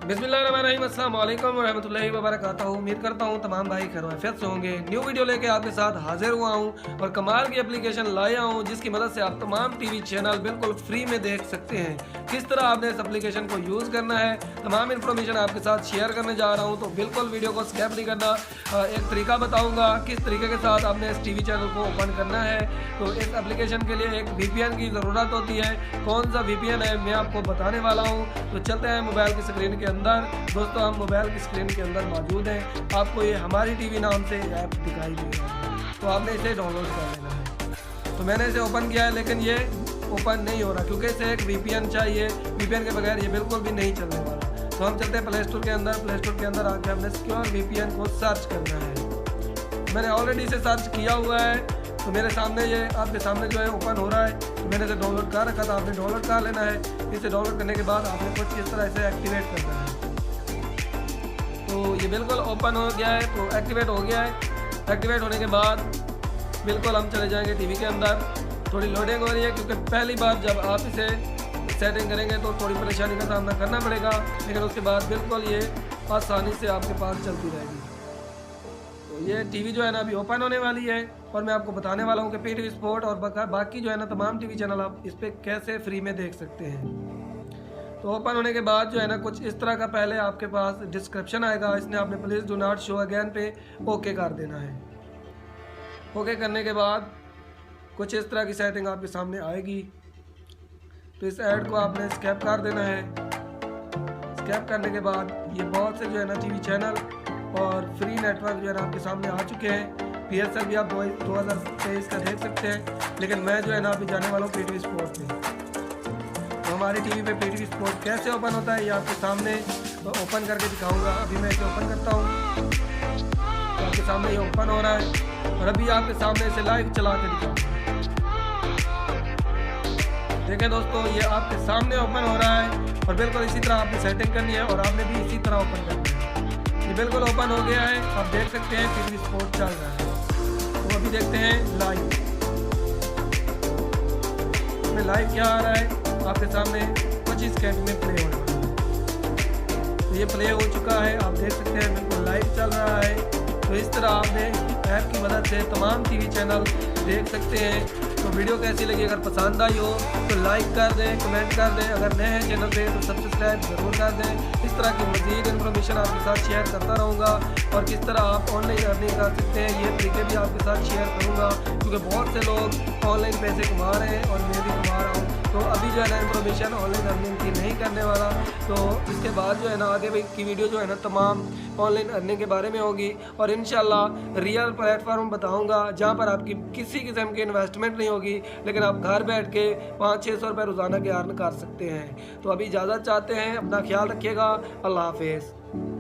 बिस्मिल्लाहिर्रहमानिर्रहीम, अस्सलाम वालेकुम रहमतुल्लाहि व बरकातहू। उम्मीद करता हूँ तमाम भाई खैरियत से होंगे। न्यू वीडियो लेके आपके साथ हाजिर हुआ हूँ और कमाल की एप्लीकेशन लाया हूँ जिसकी मदद से आप तमाम टीवी चैनल बिल्कुल फ्री में देख सकते हैं। किस तरह आपने इस एप्लीकेशन को यूज़ करना है, तमाम इन्फॉर्मेशन आपके साथ शेयर करने जा रहा हूँ, तो बिल्कुल वीडियो को स्किप नहीं करना। एक तरीका बताऊँगा किस तरीके के साथ आपने इस टीवी चैनल को ओपन करना है। तो इस एप्लीकेशन के लिए एक VPN की ज़रूरत होती है। कौन सा VPN है मैं आपको बताने वाला हूँ। तो चलते हैं मोबाइल की स्क्रीन के अंदर। दोस्तों, हम मोबाइल की स्क्रीन के अंदर मौजूद हैं। आपको ये हमारी टीवी नाम से ऐप दिखाई दे रहा है, तो आपने इसे डाउनलोड कर लेना है। तो मैंने इसे ओपन किया है, लेकिन ये ओपन नहीं हो रहा क्योंकि इसे एक VPN चाहिए। VPN के बगैर ये बिल्कुल भी नहीं चलने वाला। तो हम चलते हैं प्ले स्टोर के अंदर। प्ले स्टोर के अंदर आके हमने सिक्योर VPN को सर्च करना है। मैंने ऑलरेडी इसे सर्च किया हुआ है, तो मेरे सामने ये आपके सामने जो है ओपन हो रहा है। तो मैंने इसे डाउनलोड कर रखा था, आपने डाउनलोड कर लेना है। इसे डाउनलोड करने के बाद आपने कुछ इस तरह से एक्टिवेट करना है। तो ये बिल्कुल ओपन हो गया है, तो एक्टिवेट हो गया है। एक्टिवेट होने के बाद बिल्कुल हम चले जाएंगे टीवी के अंदर। थोड़ी लोडिंग हो रही है क्योंकि पहली बार जब आप इसे सेटिंग करेंगे तो थोड़ी परेशानी का सामना करना पड़ेगा, लेकिन उसके बाद बिल्कुल ये आसानी से आपके पास चलती रहेगी। तो ये टीवी जो है ना अभी ओपन होने वाली है और मैं आपको बताने वाला हूँ कि PTV स्पोर्ट और बाकी जो है ना तमाम टीवी चैनल आप इस पर कैसे फ्री में देख सकते हैं। तो ओपन होने के बाद जो है ना कुछ इस तरह का पहले आपके पास डिस्क्रिप्शन आएगा। इसने आपने please do not show again पे ओके कर देना है। ओके करने के बाद कुछ इस तरह की सेटिंग आपके सामने आएगी। तो इस ऐड को आपने स्किप कर देना है। स्किप करने के बाद ये बहुत से जो है ना टीवी चैनल और फ्री नेटवर्क जो है ना आपके सामने आ चुके हैं। PSL भी आप 2023 का देख सकते हैं, लेकिन मैं जो है ना अभी जाने वाला हूँ PTV स्पोर्ट पे। तो हमारी टीवी पे PTV स्पोर्ट कैसे ओपन होता है ये आपके सामने ओपन करके दिखाऊंगा। अभी मैं इसे ओपन करता हूँ, तो आपके सामने ये ओपन हो रहा है और अभी आपके सामने इसे लाइव चला के दिखाऊंगा। देखें दोस्तों, ये आपके सामने ओपन हो रहा है और बिल्कुल इसी तरह आपने सेटिंग करनी है और आपने भी इसी तरह ओपन करना है। ये बिल्कुल ओपन हो गया है, आप देख सकते हैं PTV स्पोर्ट चल रहा है। तो अभी देखते हैं लाइव में लाइव क्या आ रहा है। आपके सामने कुछ ही सेकंड में प्ले होने वाला है। तो ये प्ले हो चुका है, आप देख सकते हैं बिल्कुल लाइव चल रहा है। तो इस तरह आपने ऐप की मदद से तमाम टीवी चैनल देख सकते हैं। तो वीडियो कैसी लगी, अगर पसंद आई हो तो लाइक कर दें, कमेंट कर दें। अगर नए हैं चैनल पे तो सब्सक्राइब ज़रूर कर दें। इस तरह की मज़ीद इन्फॉर्मेशन आपके साथ शेयर करता रहूँगा और किस तरह आप ऑनलाइन अर्निंग कर सकते हैं ये तरीके भी आपके साथ शेयर करूँगा, क्योंकि बहुत से लोग ऑनलाइन पैसे कमा रहे हैं और मैं भी कमा रहा हूँ। तो अभी जो है ना इन्फॉर्मेशन ऑनलाइन अर्निंग की नहीं करने वाला। तो इसके बाद जो है ना आगे की वीडियो जो है ना तमाम ऑनलाइन अर्निंग के बारे में होगी और इंशाल्लाह रियल प्लेटफॉर्म बताऊंगा जहां पर आपकी किसी किस्म की इन्वेस्टमेंट नहीं होगी, लेकिन आप घर बैठ के 500-600 रुपये रोज़ाना के अर्न कर सकते हैं। तो अभी इजाज़त चाहते हैं, अपना ख्याल रखिएगा। अल्लाह हाफिज़।